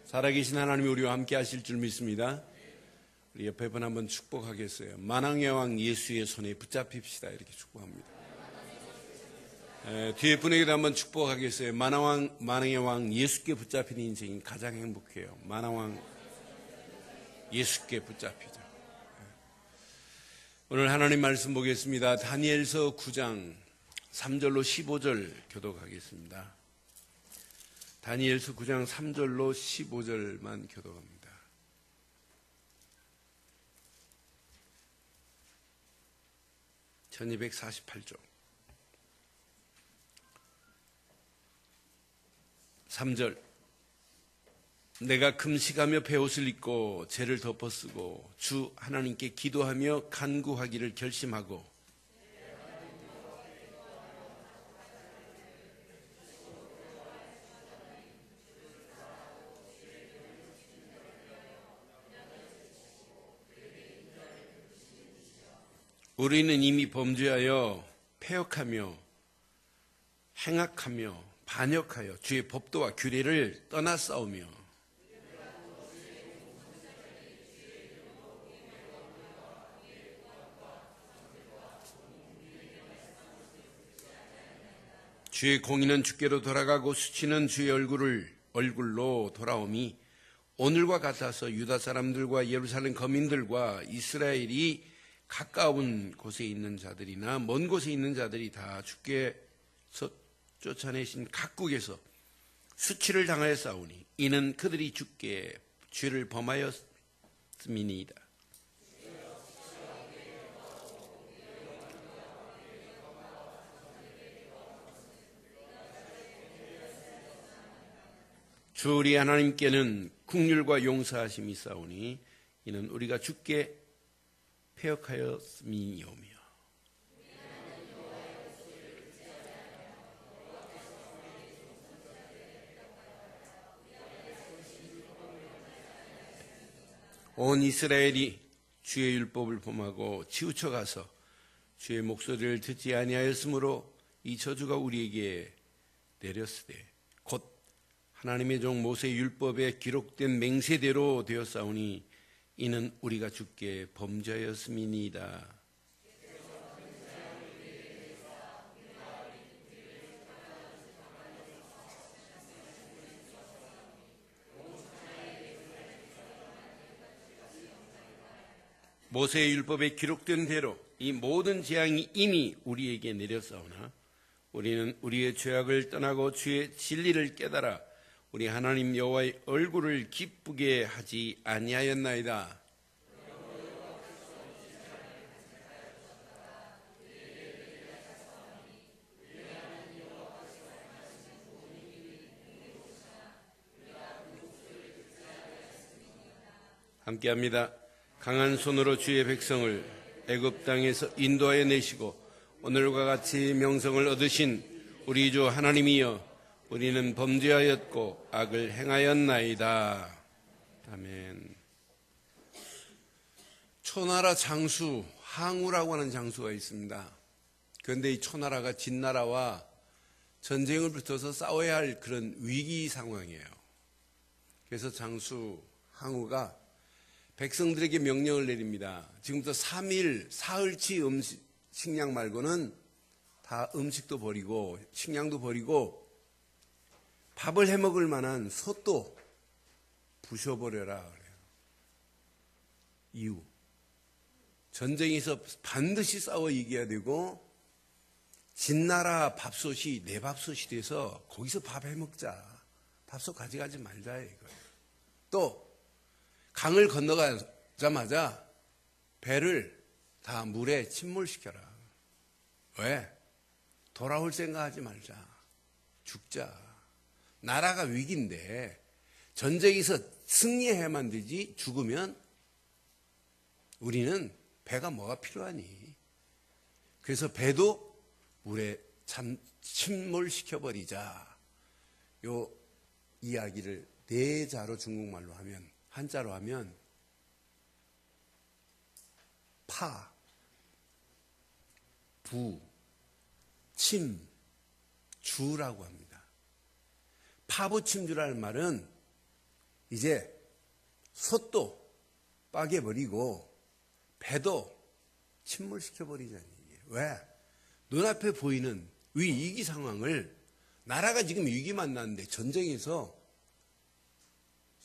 살아계신 하나님이 우리와 함께 하실 줄 믿습니다. 우리 옆에 분 한번 축복하겠어요. 만왕의 왕 예수의 손에 붙잡힙시다. 이렇게 축복합니다. 뒤에 분에게도 한번 축복하겠어요. 만왕의 왕 예수께 붙잡힌 인생이 가장 행복해요. 만왕왕 예수께 붙잡히자. 오늘 하나님 말씀 보겠습니다. 다니엘서 9장 3절로 15절 교독하겠습니다. 다니엘서 9장 3절로 15절만 교독합니다. (1248쪽) 3절. 내가 금식하며 베옷을 입고 죄를 덮어쓰고 주 하나님께 기도하며 간구하기를 결심하고 우리는 이미 범죄하여 패역하며 행악하며 반역하여 주의 법도와 규례를 떠나싸우며 주의 공의는 주께로 돌아가고 수치는 주의 얼굴로 돌아오미 오늘과 같아서 유다 사람들과 예루살렘 거민들과 이스라엘이 가까운 곳에 있는 자들이나 먼 곳에 있는 자들이 다 주께서 쫓아내신 각국에서 수치를 당하여 싸우니 이는 그들이 주께 죄를 범하였음이니이다. 주 우리 하나님께는 긍휼과 용서하심이 있사오니 이는 우리가 주께 패역하였음이오며 온 이스라엘이 주의 율법을 범하고 치우쳐 가서 주의 목소리를 듣지 아니하였으므로 이 저주가 우리에게 내렸으되 곧 하나님의 종 모세의 율법에 기록된 맹세대로 되었사오니 이는 우리가 주께 범죄하였음이니이다. 모세의 율법에 기록된 대로 이 모든 재앙이 이미 우리에게 내렸사오나 우리는 우리의 죄악을 떠나고 주의 진리를 깨달아 우리 하나님 여호와의 얼굴을 기쁘게 하지 아니하였나이다. 함께합니다. 강한 손으로 주의 백성을 애굽 땅에서 인도하여 내시고 오늘과 같이 명성을 얻으신 우리 주 하나님이여 우리는 범죄하였고 악을 행하였나이다. 아멘. 초나라 장수 항우라고 하는 장수가 있습니다. 그런데 이 초나라가 진나라와 전쟁을 붙어서 싸워야 할 그런 위기 상황이에요. 그래서 장수 항우가 백성들에게 명령을 내립니다. 지금부터 3일 사흘치 식량 말고는 다 음식도 버리고 식량도 버리고 밥을 해먹을 만한 솥도 부셔버려라 그래요. 이유. 전쟁에서 반드시 싸워 이겨야 되고 진나라 밥솥이 내 밥솥이 돼서 거기서 밥 해먹자. 밥솥 가져가지 말자 이거예요. 또 강을 건너가자마자 배를 다 물에 침몰시켜라. 왜? 돌아올 생각하지 말자. 죽자. 나라가 위기인데 전쟁에서 승리해야만 되지 죽으면 우리는 배가 뭐가 필요하니. 그래서 배도 물에 침몰시켜버리자. 요 이야기를 내자로 중국말로 하면 한자로 하면 파, 부, 침, 주라고 합니다. 파부침주라는 말은 이제 솥도 빠개버리고 배도 침몰시켜버리자는 얘기예요. 왜? 눈앞에 보이는 위기 상황을, 나라가 지금 위기 만났는데 전쟁에서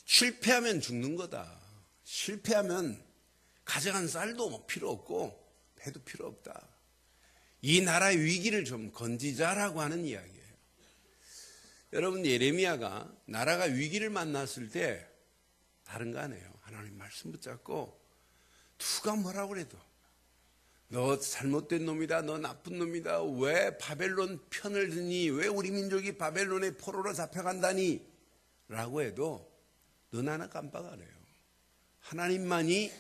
실패하면 죽는 거다. 실패하면 가져간 쌀도 뭐 필요 없고 배도 필요 없다. 이 나라의 위기를 좀 건지자라고 하는 이야기예요. 여러분, 예레미야가 나라가 위기를 만났을 때 다른 거 아니에요. 하나님 말씀 붙잡고 누가 뭐라고 그래도 너 잘못된 놈이다, 너 나쁜 놈이다, 왜 바벨론 편을 드니, 왜 우리 민족이 바벨론의 포로로 잡혀간다니 라고 해도 넌 하나 깜빡 안 해요. 하나님만이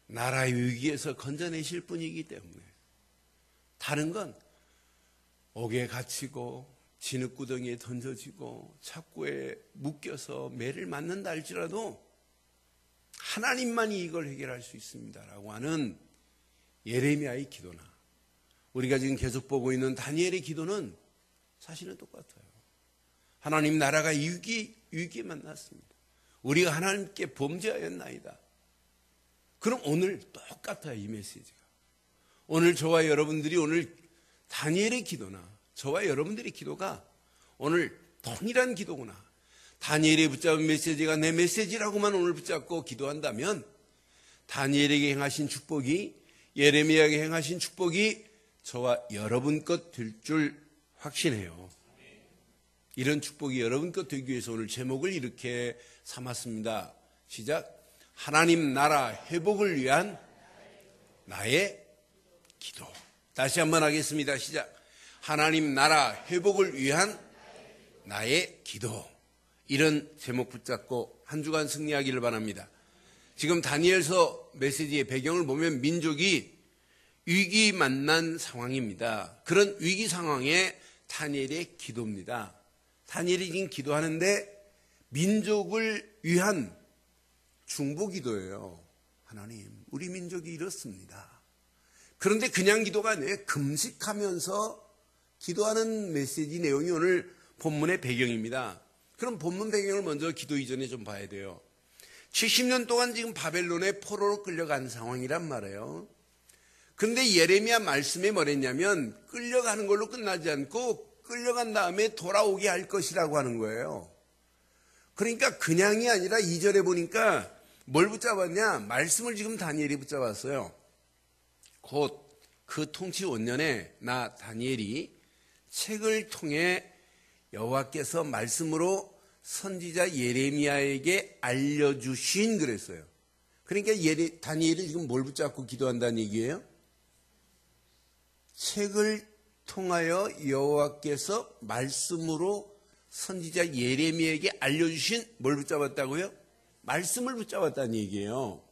나라의 위기에서 건져내실 분이기 때문에 다른 건 옥에 갇히고 진흙구덩이에 던져지고 착고에 묶여서 매를 맞는다 할지라도 하나님만이 이걸 해결할 수 있습니다라고 하는 예레미야의 기도나 우리가 지금 계속 보고 있는 다니엘의 기도는 사실은 똑같아요. 하나님, 나라가 위기에 만났습니다. 우리가 하나님께 범죄하였나이다. 그럼 오늘 똑같아요, 이 메시지가. 오늘 저와 여러분들이 오늘 다니엘의 기도나 저와 여러분들의 기도가 오늘 동일한 기도구나. 다니엘이 붙잡은 메시지가 내 메시지라고만 오늘 붙잡고 기도한다면 다니엘에게 행하신 축복이, 예레미야에게 행하신 축복이 저와 여러분 것 될 줄 확신해요. 이런 축복이 여러분 것 되기 위해서 오늘 제목을 이렇게 삼았습니다. 시작. 하나님 나라 회복을 위한 나의 기도. 다시 한번 하겠습니다. 시작. 하나님 나라 회복을 위한 나의 기도. 이런 제목 붙잡고 한 주간 승리하기를 바랍니다. 지금 다니엘서 메시지의 배경을 보면 민족이 위기 만난 상황입니다. 그런 위기 상황에 다니엘의 기도입니다. 다니엘이 지금 기도하는데 민족을 위한 중보 기도예요. 하나님, 우리 민족이 이렇습니다. 그런데 그냥 기도가 아니에요. 금식하면서 기도하는 메시지 내용이 오늘 본문의 배경입니다. 그럼 본문 배경을 먼저 기도 이전에 좀 봐야 돼요. 70년 동안 지금 바벨론의 포로로 끌려간 상황이란 말이에요. 근데 예레미야 말씀에 뭐랬냐면 끌려가는 걸로 끝나지 않고 끌려간 다음에 돌아오게 할 것이라고 하는 거예요. 그러니까 그냥이 아니라 2절에 보니까 뭘 붙잡았냐? 말씀을 지금 다니엘이 붙잡았어요. 곧 그 통치 원년에 나 다니엘이 책을 통해 여호와께서 말씀으로 선지자 예레미야에게 알려주신 그랬어요. 그러니까 다니엘이 지금 뭘 붙잡고 기도한다는 얘기예요? 책을 통하여 여호와께서 말씀으로 선지자 예레미야에게 알려주신 뭘 붙잡았다고요? 말씀을 붙잡았다는 얘기예요.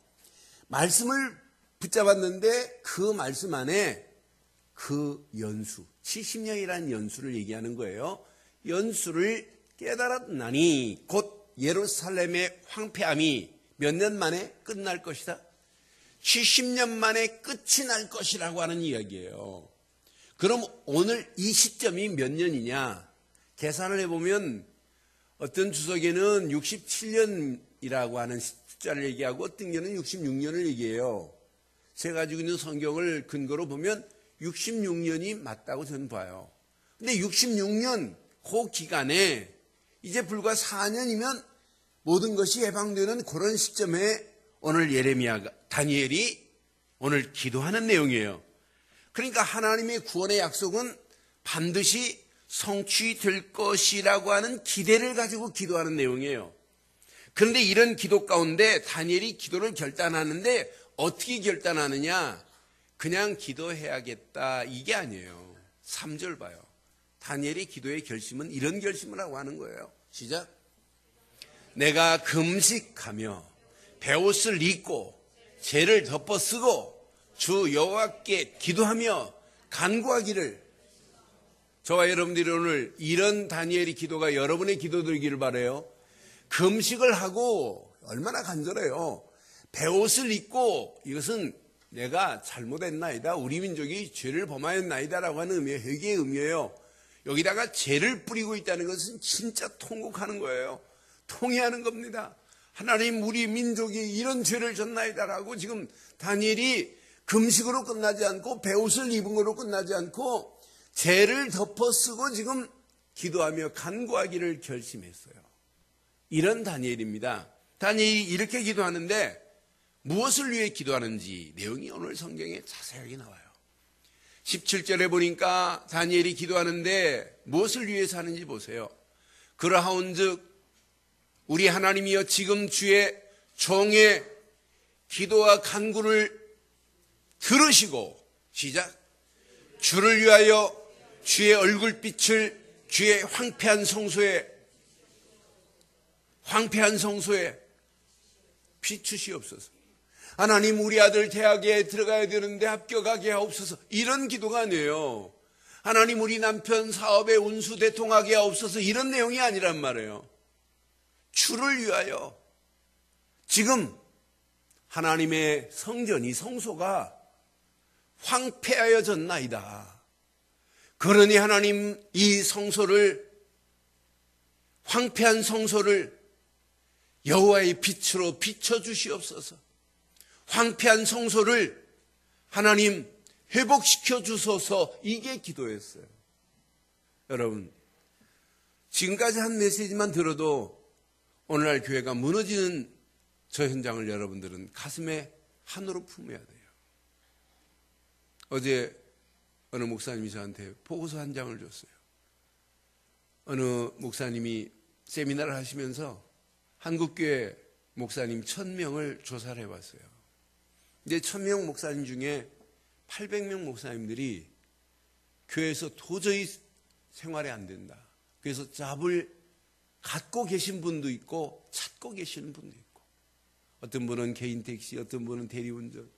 말씀을 붙잡았는데 그 말씀 안에 그 연수, 70년이라는 연수를 얘기하는 거예요. 연수를 깨달았나니 곧 예루살렘의 황폐함이 몇 년 만에 끝날 것이다. 70년 만에 끝이 날 것이라고 하는 이야기예요. 그럼 오늘 이 시점이 몇 년이냐? 계산을 해보면 어떤 주석에는 67년이라고 하는 숫자를 얘기하고 어떤 경우는 66년을 얘기해요. 제가 가지고 있는 성경을 근거로 보면 66년이 맞다고 저는 봐요. 근데 66년 그 기간에 이제 불과 4년이면 모든 것이 해방되는 그런 시점에 오늘 예레미야가, 다니엘이 오늘 기도하는 내용이에요. 그러니까 하나님의 구원의 약속은 반드시 성취될 것이라고 하는 기대를 가지고 기도하는 내용이에요. 그런데 이런 기도 가운데 다니엘이 기도를 결단하는데 어떻게 결단하느냐? 그냥 기도해야겠다 이게 아니에요. 3절 봐요. 다니엘의 기도의 결심은 이런 결심을 하고 하는 거예요. 시작. 내가 금식하며 베옷을 입고 죄를 덮어 쓰고 주 여호와께 기도하며 간구하기를. 저와 여러분들이 오늘 이런 다니엘의 기도가 여러분의 기도 되기를 바라요. 금식을 하고 얼마나 간절해요. 베옷을 입고, 이것은 내가 잘못했나이다, 우리 민족이 죄를 범하였나이다라고 하는 의미예요. 회개의 의미예요. 여기다가 죄를 뿌리고 있다는 것은 진짜 통곡하는 거예요. 통회하는 겁니다. 하나님 우리 민족이 이런 죄를 졌나이다라고 지금 다니엘이 금식으로 끝나지 않고 베옷을 입은 거로 끝나지 않고 죄를 덮어쓰고 지금 기도하며 간구하기를 결심했어요. 이런 다니엘입니다. 다니엘이 이렇게 기도하는데 무엇을 위해 기도하는지 내용이 오늘 성경에 자세하게 나와요. 17절에 보니까 다니엘이 기도하는데 무엇을 위해서 하는지 보세요. 그러하온즉 우리 하나님이여 지금 주의 종의 기도와 간구를 들으시고 시작. 주를 위하여 주의 얼굴빛을 주의 황폐한 성소에 비추시옵소서. 하나님 우리 아들 대학에 들어가야 되는데 합격하게 하옵소서. 이런 기도가 아니에요. 하나님 우리 남편 사업에 운수 대통하게 하옵소서. 이런 내용이 아니란 말이에요. 주를 위하여 지금 하나님의 성소가 황폐하여졌나이다. 그러니 하나님 이 황폐한 성소를 여호와의 빛으로 비춰주시옵소서. 황폐한 성소를 하나님 회복시켜 주소서. 이게 기도였어요. 여러분, 지금까지 한 메시지만 들어도 오늘날 교회가 무너지는 저 현장을 여러분들은 가슴에 한으로 품어야 돼요. 어제 어느 목사님이 저한테 보고서 한 장을 줬어요. 어느 목사님이 세미나를 하시면서 한국교회 목사님 1000명을 조사를 해봤어요. 근데 1000명 목사님 중에 800명 목사님들이 교회에서 도저히 생활이 안 된다. 그래서 잡을 갖고 계신 분도 있고 찾고 계시는 분도 있고, 어떤 분은 개인 택시, 어떤 분은 대리운전.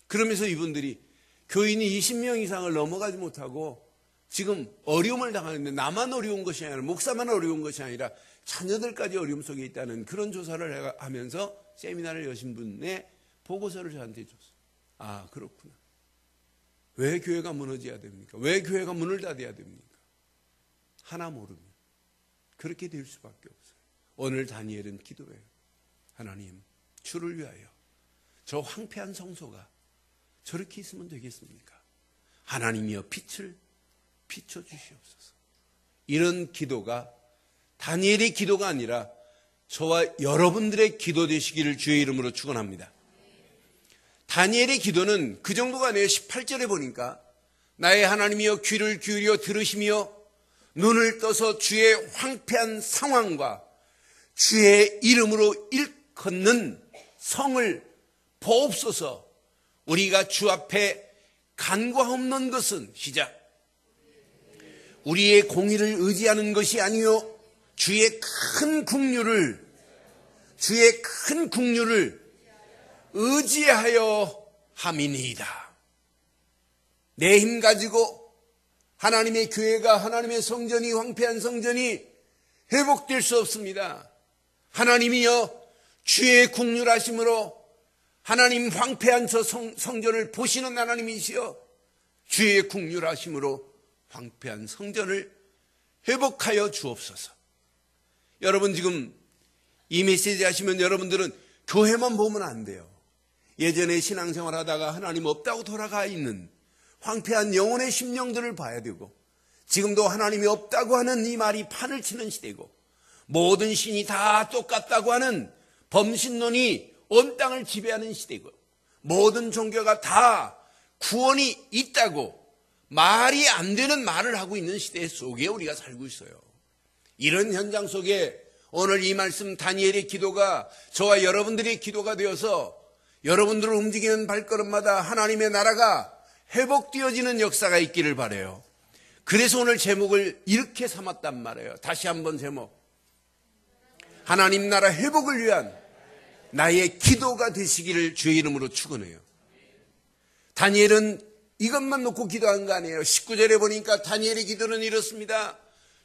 그러면서 이분들이 교인이 20명 이상을 넘어가지 못하고 지금 어려움을 당하는데, 나만 어려운 것이 아니라 목사만 어려운 것이 아니라 자녀들까지 어려움 속에 있다는 그런 조사를 하면서 세미나를 여신 분의 보고서를 저한테 줬어요. 아, 그렇구나. 왜 교회가 무너져야 됩니까? 왜 교회가 문을 닫아야 됩니까? 하나 모르면 그렇게 될 수밖에 없어요. 오늘 다니엘은 기도해요. 하나님, 주를 위하여 저 황폐한 성소가 저렇게 있으면 되겠습니까? 하나님이여 빛을 비춰주시옵소서. 이런 기도가 다니엘의 기도가 아니라 저와 여러분들의 기도 되시기를 주의 이름으로 축원합니다. 다니엘의 기도는 그 정도가 아니에요. 18절에 보니까 나의 하나님이여 귀를 기울여 들으시며 눈을 떠서 주의 황폐한 상황과 주의 이름으로 일컫는 성을 보옵소서. 우리가 주 앞에 간구하옵는 것은 시작. 우리의 공의를 의지하는 것이 아니요 주의 큰 긍휼을 의지하여 함이니이다. 내 힘 가지고 하나님의 교회가, 하나님의 성전이, 황폐한 성전이 회복될 수 없습니다. 하나님이여 주의 긍휼하심으로 하나님 황폐한 저 성전을 보시는 하나님이시여 주의 긍휼하심으로 황폐한 성전을 회복하여 주옵소서. 여러분, 지금 이 메시지 하시면 여러분들은 교회만 보면 안 돼요. 예전에 신앙생활 하다가 하나님 없다고 돌아가 있는 황폐한 영혼의 심령들을 봐야 되고, 지금도 하나님이 없다고 하는 이 말이 판을 치는 시대고, 모든 신이 다 똑같다고 하는 범신론이 온 땅을 지배하는 시대고, 모든 종교가 다 구원이 있다고 말이 안 되는 말을 하고 있는 시대 속에 우리가 살고 있어요. 이런 현장 속에 오늘 이 말씀 다니엘의 기도가 저와 여러분들의 기도가 되어서 여러분들을 움직이는 발걸음마다 하나님의 나라가 회복되어지는 역사가 있기를 바라요. 그래서 오늘 제목을 이렇게 삼았단 말이에요. 다시 한번 제목, 하나님 나라 회복을 위한 나의 기도가 되시기를 주의 이름으로 축원해요. 다니엘은 이것만 놓고 기도한 거 아니에요. 19절에 보니까 다니엘의 기도는 이렇습니다.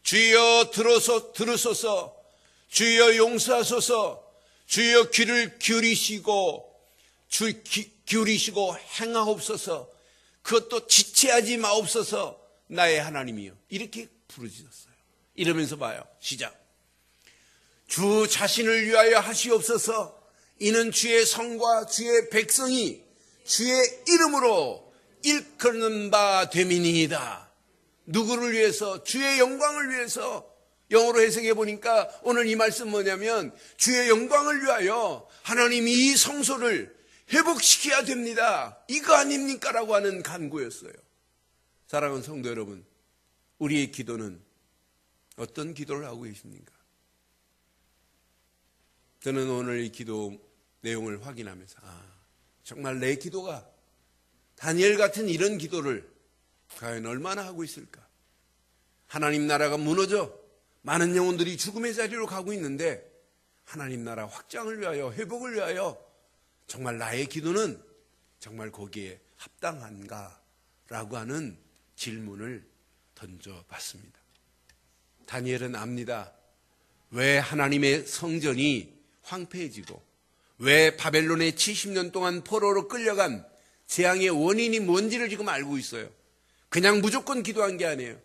주여 들으소서, 주여 용서하소서, 주여 귀를 기울이시고 행하옵소서, 그것도 지체하지 마옵소서, 나의 하나님이여. 이렇게 부르짖었어요. 이러면서 봐요. 시작. 주 자신을 위하여 하시옵소서. 이는 주의 성과 주의 백성이 주의 이름으로 일컫는 바 됨이니이다. 누구를 위해서? 주의 영광을 위해서. 영어로 해석해 보니까 오늘 이 말씀 뭐냐면 주의 영광을 위하여 하나님이 이 성소를 회복시켜야 됩니다. 이거 아닙니까? 라고 하는 간구였어요. 사랑하는 성도 여러분, 우리의 기도는 어떤 기도를 하고 계십니까? 저는 오늘 이 기도 내용을 확인하면서 정말 내 기도가 다니엘 같은 이런 기도를 과연 얼마나 하고 있을까? 하나님 나라가 무너져 많은 영혼들이 죽음의 자리로 가고 있는데 하나님 나라 확장을 위하여, 회복을 위하여 정말 나의 기도는 정말 거기에 합당한가? 라고 하는 질문을 던져봤습니다. 다니엘은 압니다. 왜 하나님의 성전이 황폐해지고 왜 바벨론에 70년 동안 포로로 끌려간 재앙의 원인이 뭔지를 지금 알고 있어요. 그냥 무조건 기도한 게 아니에요.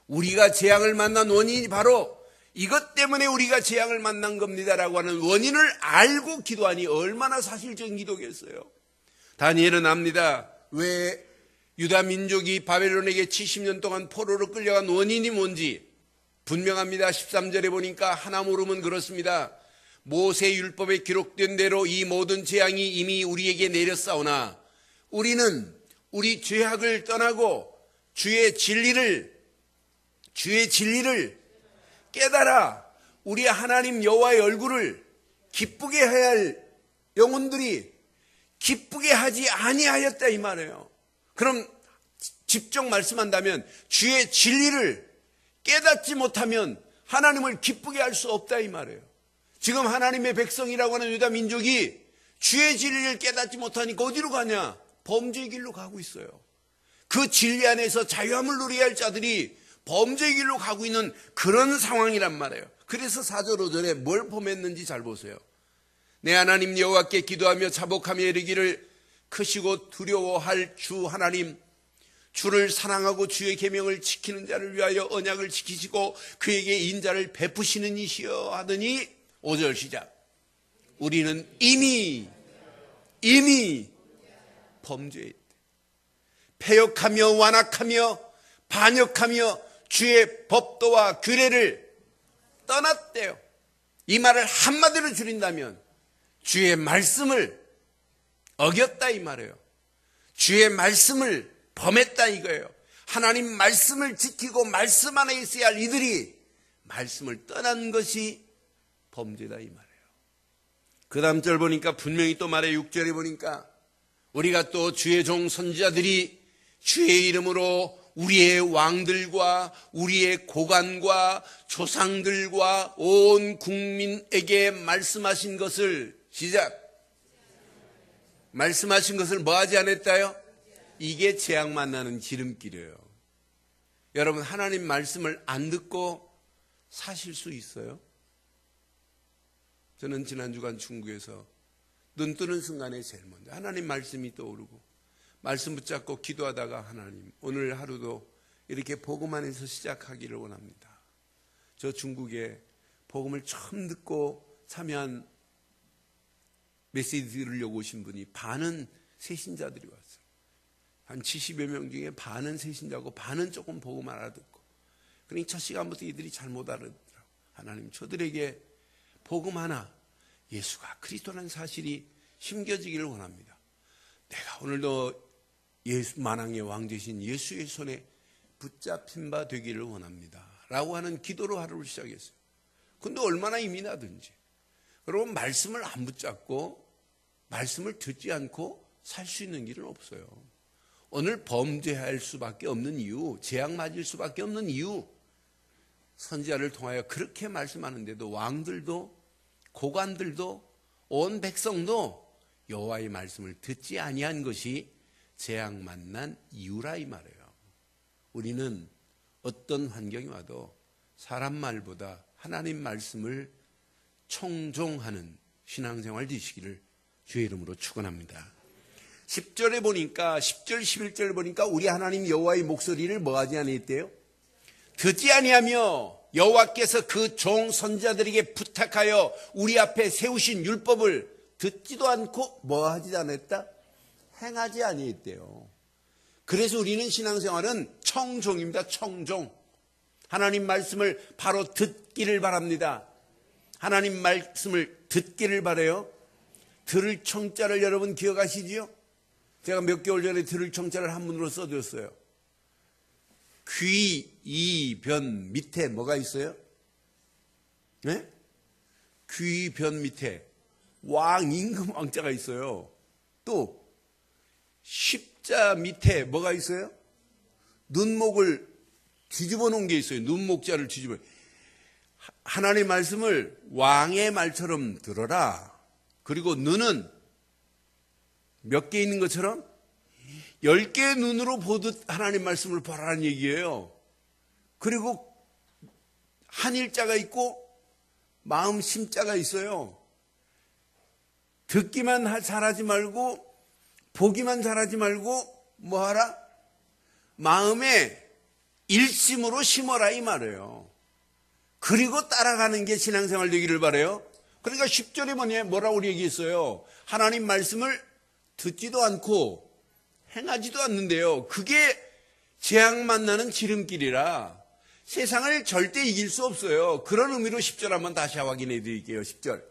우리가 재앙을 만난 원인이 바로 이것 때문에 우리가 재앙을 만난 겁니다라고 하는 원인을 알고 기도하니 얼마나 사실적인 기도겠어요. 다니엘은 압니다. 왜 유다 민족이 바벨론에게 70년 동안 포로로 끌려간 원인이 뭔지 분명합니다. 13절에 보니까 하나 모르면 그렇습니다. 모세 율법에 기록된 대로 이 모든 재앙이 이미 우리에게 내렸사오나 우리는 우리 죄악을 떠나고 주의 진리를 깨달아 우리 하나님 여호와의 얼굴을 기쁘게 해야 할 영혼들이 기쁘게 하지 아니하였다 이 말이에요. 그럼 직접 말씀한다면 주의 진리를 깨닫지 못하면 하나님을 기쁘게 할 수 없다 이 말이에요. 지금 하나님의 백성이라고 하는 유다 민족이 주의 진리를 깨닫지 못하니까 어디로 가냐? 범죄의 길로 가고 있어요. 그 진리 안에서 자유함을 누려야 할 자들이 범죄의 길로 가고 있는 그런 상황이란 말이에요. 그래서 4절 5절에 뭘 범했는지 잘 보세요. 내 하나님 여호와께 기도하며 자복하며 이르기를 크시고 두려워할 주 하나님, 주를 사랑하고 주의 계명을 지키는 자를 위하여 언약을 지키시고 그에게 인자를 베푸시는 이시여 하더니 5절 시작. 우리는 이미 범죄했다. 패역하며 완악하며 반역하며 주의 법도와 규례를 떠났대요. 이 말을 한마디로 줄인다면 주의 말씀을 어겼다 이 말이에요. 주의 말씀을 범했다 이거예요. 하나님 말씀을 지키고 말씀 안에 있어야 할 이들이 말씀을 떠난 것이 범죄다 이 말이에요. 그 다음 절 보니까 분명히 또 말해 6절에 보니까 우리가 또 주의 종 선지자들이 주의 이름으로 우리의 왕들과 우리의 고관과 조상들과 온 국민에게 말씀하신 것을 시작. 말씀하신 것을 뭐 하지 않았다요? 이게 재앙 만나는 지름길이에요. 여러분 하나님 말씀을 안 듣고 사실 수 있어요? 저는 지난 주간 중국에서 눈 뜨는 순간에 제일 먼저 하나님 말씀이 떠오르고 말씀 붙잡고 기도하다가 하나님 오늘 하루도 이렇게 복음 안에서 시작하기를 원합니다. 저 중국에 복음을 처음 듣고 참여한 메시지 들으려고 오신 분이 반은 새신자들이 왔어요. 한 70여 명 중에 반은 새신자고 반은 조금 복음 알아듣고 그러니 첫 시간부터 이들이 잘 못 알아듣더라고요. 하나님 저들에게 복음 하나 예수가 그리스도라는 사실이 심겨지기를 원합니다. 내가 오늘도 예수 만왕의 왕 되신 예수의 손에 붙잡힌 바 되기를 원합니다. 라고 하는 기도로 하루를 시작했어요. 근데 얼마나 힘이 나든지. 여러분 말씀을 안 붙잡고 말씀을 듣지 않고 살 수 있는 길은 없어요. 오늘 범죄할 수밖에 없는 이유, 재앙 맞을 수밖에 없는 이유, 선지자를 통하여 그렇게 말씀하는데도 왕들도 고관들도 온 백성도 여호와의 말씀을 듣지 아니한 것이 재앙 만난 이유라 이 말이에요. 우리는 어떤 환경이 와도 사람 말보다 하나님 말씀을 청종하는 신앙생활 되시기를 주의 이름으로 축원합니다. 10절에 보니까 10절 11절 보니까 우리 하나님 여호와의 목소리를 뭐하지 아니했대요? 듣지 아니하며 여호와께서 그 종 선지자들에게 부탁하여 우리 앞에 세우신 율법을 듣지도 않고 뭐 하지 않았다? 행하지 아니했대요. 그래서 우리는 신앙생활은 청종입니다. 청종. 하나님 말씀을 바로 듣기를 바랍니다. 하나님 말씀을 듣기를 바라요. 들을 청자를 여러분 기억하시지요? 제가 몇 개월 전에 들을 청자를 한문으로 써드렸어요. 귀, 이, 변 밑에 뭐가 있어요? 네? 귀, 변 밑에 왕, 임금, 왕자가 있어요. 또 십자 밑에 뭐가 있어요? 눈목을 뒤집어 놓은 게 있어요. 눈목자를 뒤집어. 하나님의 말씀을 왕의 말처럼 들어라. 그리고 눈은 몇 개 있는 것처럼 10개의 눈으로 보듯 하나님 말씀을 보라는 얘기예요. 그리고 한일자가 있고 마음 심자가 있어요. 듣기만 잘하지 말고 보기만 잘하지 말고 뭐하라? 마음에 일심으로 심어라 이 말이에요. 그리고 따라가는 게 신앙생활 되기를 바라요. 그러니까 10절에 뭐라고 얘기했어요? 하나님 말씀을 듣지도 않고 행하지도 않는데요. 그게 재앙 만나는 지름길이라 세상을 절대 이길 수 없어요. 그런 의미로 10절 한번 다시 확인해 드릴게요. 10절.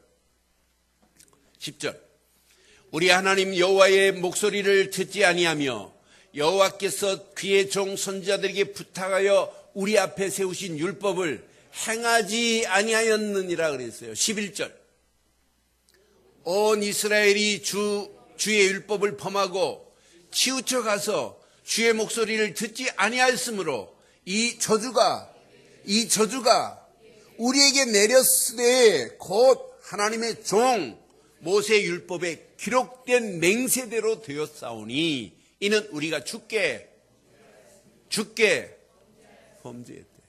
우리 하나님 여호와의 목소리를 듣지 아니하며 여호와께서 그의 종 선지자들에게 부탁하여 우리 앞에 세우신 율법을 행하지 아니하였느니라 그랬어요. 11절. 온 이스라엘이 주의 율법을 범하고 치우쳐 가서 주의 목소리를 듣지 아니하였으므로 이 저주가 우리에게 내렸으되 곧 하나님의 종 모세 율법에 기록된 맹세대로 되었사오니 이는 우리가 죽게 범죄했대요.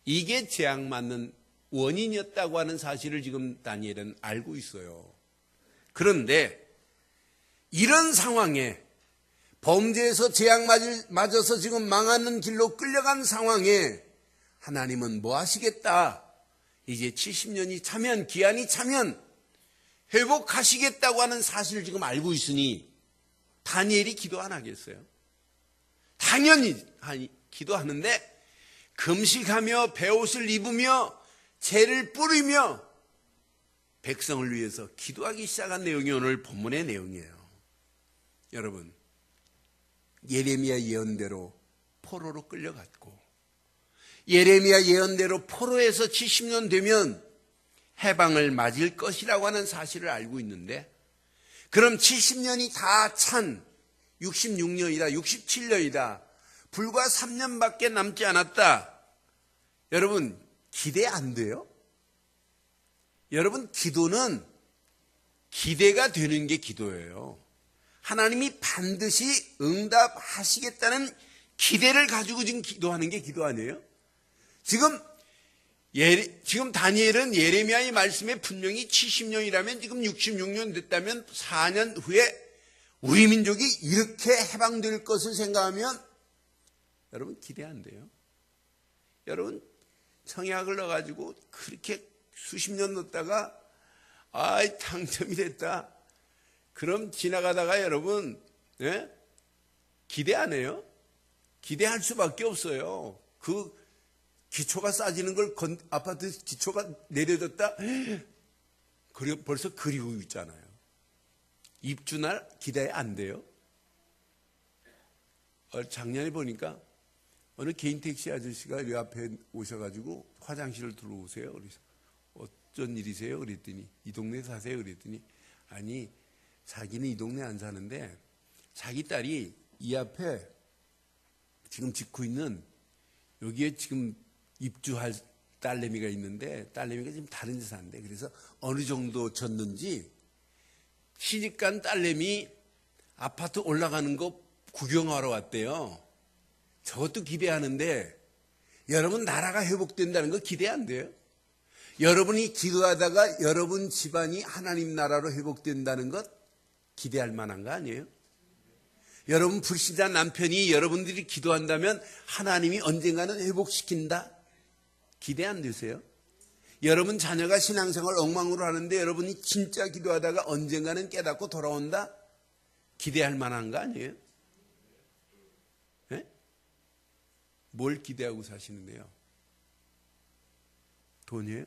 이게 재앙 맞는 원인이었다고 하는 사실을 지금 다니엘은 알고 있어요. 그런데 이런 상황에 범죄에서 재앙 맞아서 지금 망하는 길로 끌려간 상황에 하나님은 뭐 하시겠다? 이제 70년이 차면 기한이 차면 회복하시겠다고 하는 사실을 지금 알고 있으니 다니엘이 기도 안 하겠어요? 당연히 기도하는데 금식하며 베옷을 입으며 재를 뿌리며 백성을 위해서 기도하기 시작한 내용이 오늘 본문의 내용이에요. 여러분, 예레미야 예언대로 포로로 끌려갔고 예레미야 예언대로 포로에서 70년 되면 해방을 맞을 것이라고 하는 사실을 알고 있는데 그럼 70년이 다 찬 66년이다, 67년이다. 불과 3년밖에 남지 않았다. 여러분, 기대 안 돼요? 여러분, 기도는 기대가 되는 게 기도예요. 하나님이 반드시 응답하시겠다는 기대를 가지고 지금 기도하는 게 기도 아니에요? 지금 다니엘은 예레미야의 말씀에 분명히 70년이라면 지금 66년 됐다면 4년 후에 우리 민족이 이렇게 해방될 것을 생각하면 여러분 기대 안 돼요? 여러분 청약을 넣어가지고 그렇게 수십 년 넣었다가 당첨이 됐다. 그럼 지나가다가 여러분 기대 안 해요? 기대할 수밖에 없어요. 그 기초가 싸지는 걸 아파트 기초가 내려졌다. 그리고 벌써 그리고 있잖아요. 입주날 기대 안 돼요? 작년에 보니까 어느 개인 택시 아저씨가 이 앞에 오셔가지고 화장실을 들어오세요. 그래서 어쩐 일이세요? 그랬더니 이 동네 사세요? 그랬더니 아니 자기는 이 동네 안 사는데 자기 딸이 이 앞에 지금 짓고 있는 여기에 지금 입주할 딸내미가 있는데 딸내미가 지금 다른 데 사는데 그래서 어느 정도 졌는지 시집간 딸내미 아파트 올라가는 거 구경하러 왔대요. 저것도 기대하는데 여러분 나라가 회복된다는 거 기대 안 돼요? 여러분이 기도하다가 여러분 집안이 하나님 나라로 회복된다는 것 기대할 만한 거 아니에요? 여러분 불신자 남편이 여러분들이 기도한다면 하나님이 언젠가는 회복시킨다? 기대 안 되세요? 여러분 자녀가 신앙생활 엉망으로 하는데 여러분이 진짜 기도하다가 언젠가는 깨닫고 돌아온다? 기대할 만한 거 아니에요? 네? 뭘 기대하고 사시는데요? 돈이에요?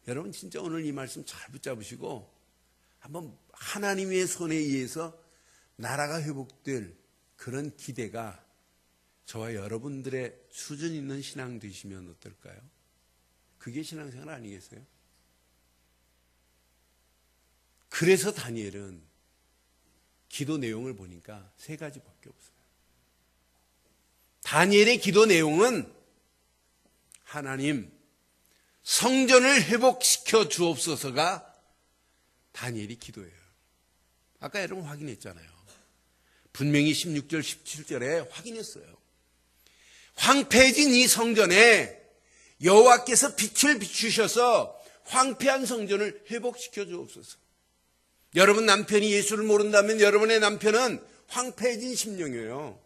여러분 진짜 오늘 이 말씀 잘 붙잡으시고 한번 하나님의 손에 의해서 나라가 회복될 그런 기대가 저와 여러분들의 수준 있는 신앙 되시면 어떨까요? 그게 신앙생활 아니겠어요? 그래서 다니엘은 기도 내용을 보니까 세 가지밖에 없어요. 다니엘의 기도 내용은 하나님 성전을 회복시켜 주옵소서가 다니엘이 기도예요. 아까 여러분 확인했잖아요. 분명히 16절 17절에 확인했어요. 황폐해진 이 성전에 여호와께서 빛을 비추셔서 황폐한 성전을 회복시켜 주옵소서. 여러분 남편이 예수를 모른다면 여러분의 남편은 황폐해진 심령이에요.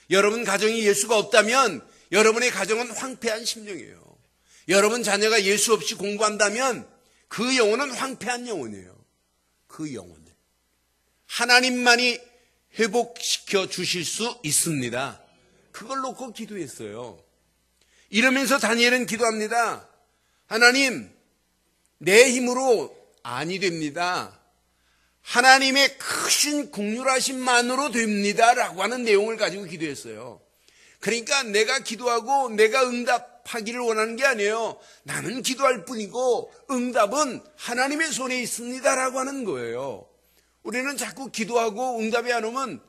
여러분 가정이 예수가 없다면 여러분의 가정은 황폐한 심령이에요. 여러분 자녀가 예수 없이 공부한다면 그 영혼은 황폐한 영혼이에요. 그 영혼을 하나님만이 회복시켜 주실 수 있습니다. 그걸 놓고 기도했어요. 이러면서 다니엘은 기도합니다. 하나님, 내 힘으로 아니 됩니다. 하나님의 크신 긍휼하심만으로 됩니다. 라고 하는 내용을 가지고 기도했어요. 그러니까 내가 기도하고 내가 응답하기를 원하는 게 아니에요. 나는 기도할 뿐이고 응답은 하나님의 손에 있습니다. 라고 하는 거예요. 우리는 자꾸 기도하고 응답이 안 오면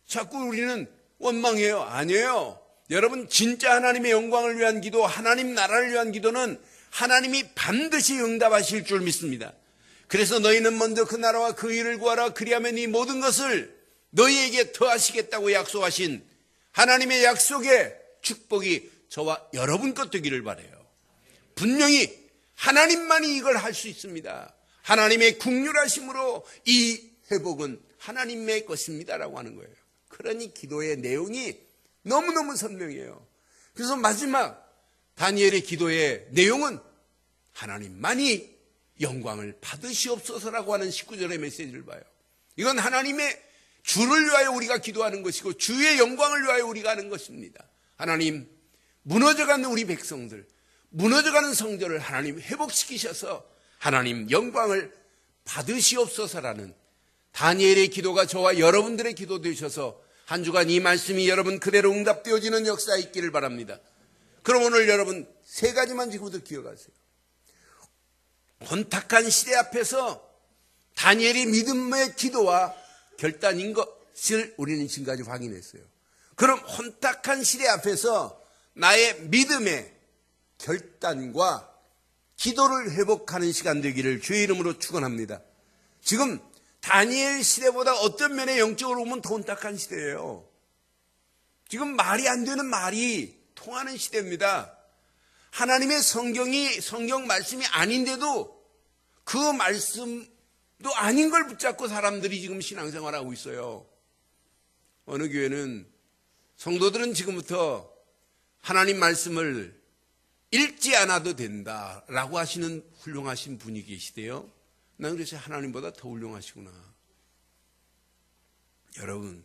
자꾸 우리는 원망해요. 아니에요. 여러분 진짜 하나님의 영광을 위한 기도, 하나님 나라를 위한 기도는 하나님이 반드시 응답하실 줄 믿습니다. 그래서 너희는 먼저 그 나라와 그 일을 구하라. 그리하면 이 모든 것을 너희에게 더하시겠다고 약속하신 하나님의 약속의 축복이 저와 여러분 것 되기를 바라요. 분명히 하나님만이 이걸 할 수 있습니다. 하나님의 긍휼하심으로 이 회복은 하나님의 것입니다라고 하는 거예요. 그러니 기도의 내용이 너무너무 선명해요. 그래서 마지막 다니엘의 기도의 내용은 하나님만이 영광을 받으시옵소서라고 하는 19절의 메시지를 봐요. 이건 하나님의 주를 위하여 우리가 기도하는 것이고 주의 영광을 위하여 우리가 하는 것입니다. 하나님, 무너져가는 우리 백성들, 무너져가는 성전을 하나님 회복시키셔서 하나님 영광을 받으시옵소서라는 다니엘의 기도가 저와 여러분들의 기도 되셔서 한 주간 이 말씀이 여러분 그대로 응답되어지는 역사에 있기를 바랍니다. 그럼 오늘 여러분 세 가지만 지금부터 기억하세요. 혼탁한 시대 앞에서 다니엘의 믿음의 기도와 결단인 것을 우리는 지금까지 확인했어요. 그럼 혼탁한 시대 앞에서 나의 믿음의 결단과 기도를 회복하는 시간 되기를 주의 이름으로 축원합니다. 지금 다니엘 시대보다 어떤 면에 영적으로 보면 더 혼탁한 시대예요. 지금 말이 안 되는 말이 통하는 시대입니다. 하나님의 성경 말씀이 아닌데도 그 말씀도 아닌 걸 붙잡고 사람들이 지금 신앙생활하고 있어요. 어느 교회는 성도들은 지금부터 하나님 말씀을 읽지 않아도 된다라고 하시는 훌륭하신 분이 계시대요. 나는 그래서 하나님보다 더 훌륭하시구나. 여러분,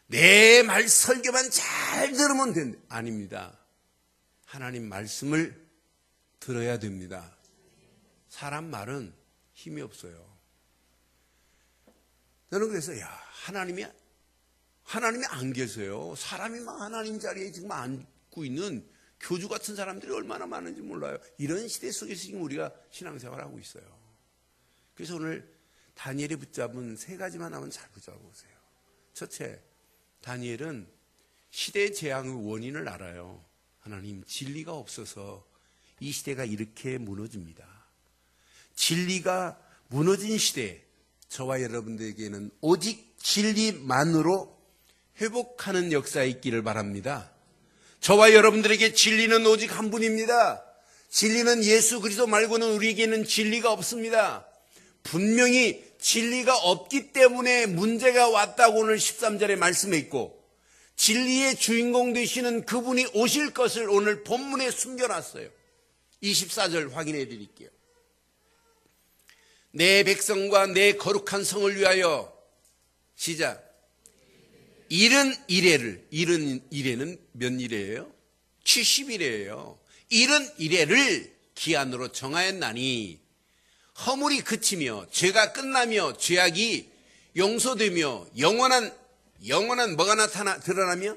내 말 설교만 잘 들으면 된다. 아닙니다. 하나님 말씀을 들어야 됩니다. 사람 말은 힘이 없어요. 저는 그래서 하나님이 안 계세요. 사람이 막 하나님 자리에 지금 앉고 있는 교주 같은 사람들이 얼마나 많은지 몰라요. 이런 시대 속에서 지금 우리가 신앙생활하고 있어요. 그래서 오늘 다니엘이 붙잡은 세 가지만 하면 잘 붙잡아보세요. 첫째, 다니엘은 시대의 재앙의 원인을 알아요. 하나님, 진리가 없어서 이 시대가 이렇게 무너집니다. 진리가 무너진 시대, 저와 여러분들에게는 오직 진리만으로 회복하는 역사에 있기를 바랍니다. 저와 여러분들에게 진리는 오직 한 분입니다. 진리는 예수 그리스도 말고는 우리에게는 진리가 없습니다. 분명히 진리가 없기 때문에 문제가 왔다고 오늘 13절에 말씀해 있고, 진리의 주인공 되시는 그분이 오실 것을 오늘 본문에 숨겨놨어요. 24절 확인해 드릴게요. 내 백성과 내 거룩한 성을 위하여, 시작. 이른 이래는 몇 이래예요? 70이래예요. 이른 이래를 기한으로 정하였나니 허물이 그치며 죄가 끝나며 죄악이 용서되며 영원한 뭐가 드러나며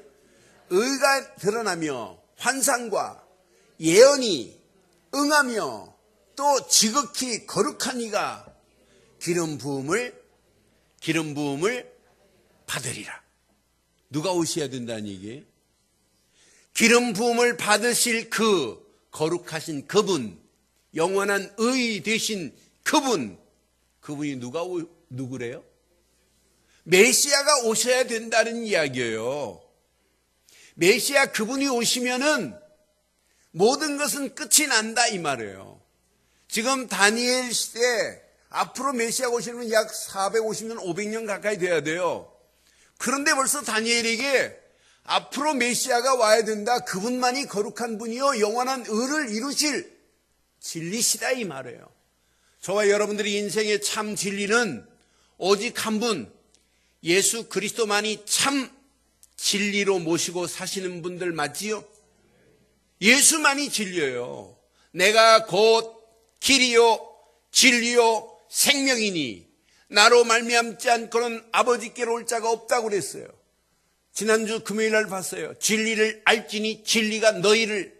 의가 드러나며 환상과 예언이 응하며 또 지극히 거룩한 이가 기름 부음을 받으리라. 누가 오셔야 된다는 얘기예요? 기름 부음을 받으실 그 거룩하신 그분, 영원한 의 되신 그분이 누구래요? 메시아가 오셔야 된다는 이야기예요. 메시아 그분이 오시면은 모든 것은 끝이 난다 이 말이에요. 지금 다니엘 시대 앞으로 메시아가 오시면 약 450년, 500년 가까이 돼야 돼요. 그런데 벌써 다니엘에게 앞으로 메시아가 와야 된다. 그분만이 거룩한 분이요 영원한 의를 이루실 진리시다 이 말이에요. 저와 여러분들의 인생의 참 진리는 오직 한 분, 예수 그리스도만이 참 진리로 모시고 사시는 분들 맞지요? 예수만이 진리예요. 내가 곧 길이요 진리요 생명이니 나로 말미암지 않고는 아버지께로 올 자가 없다고 그랬어요. 지난주 금요일 날 봤어요. 진리를 알지니 진리가 너희를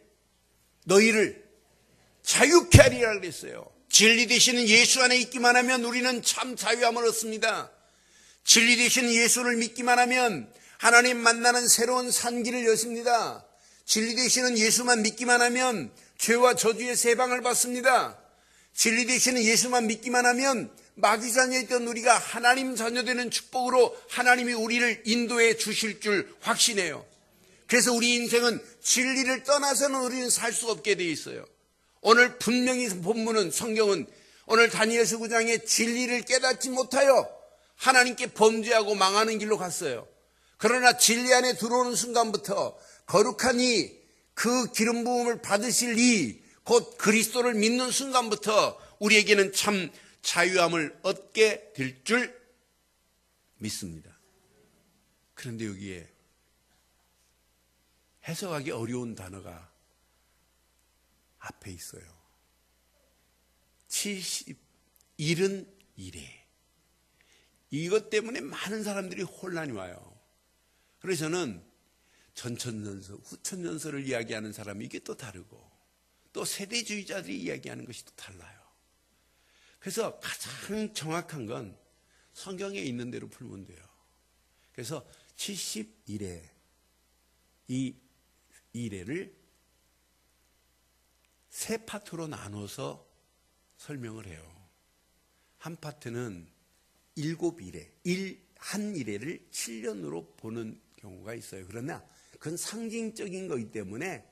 자유케 하리라 그랬어요. 진리 되시는 예수 안에 있기만 하면 우리는 참 자유함을 얻습니다. 진리 되시는 예수를 믿기만 하면 하나님 만나는 새로운 산길을 여십니다. 진리 되시는 예수만 믿기만 하면 죄와 저주의 세방을 받습니다. 진리 되시는 예수만 믿기만 하면 마귀 자녀였던 우리가 하나님 자녀 되는 축복으로 하나님이 우리를 인도해 주실 줄 확신해요. 그래서 우리 인생은 진리를 떠나서는 우리는 살 수 없게 돼 있어요. 오늘 분명히 본문은 성경은 오늘 다니엘서 9장에 진리를 깨닫지 못하여 하나님께 범죄하고 망하는 길로 갔어요. 그러나 진리 안에 들어오는 순간부터 거룩한 이 그 기름 부음을 받으실 이 곧 그리스도를 믿는 순간부터 우리에게는 참 자유함을 얻게 될 줄 믿습니다. 그런데 여기에 해석하기 어려운 단어가 앞에 있어요. 70일은 이래. 이것 때문에 많은 사람들이 혼란이 와요. 그래서 저는 전천년서, 후천년서를 이야기하는 사람이 이게 또 다르고 또 세대주의자들이 이야기하는 것이 또 달라요. 그래서 가장 정확한 건 성경에 있는 대로 풀면 돼요. 그래서 70일에 이 일회를 세 파트로 나눠서 설명을 해요. 한 파트는 7일에, 한 일회를 7년으로 보는 경우가 있어요. 그러나 그건 상징적인 거기 때문에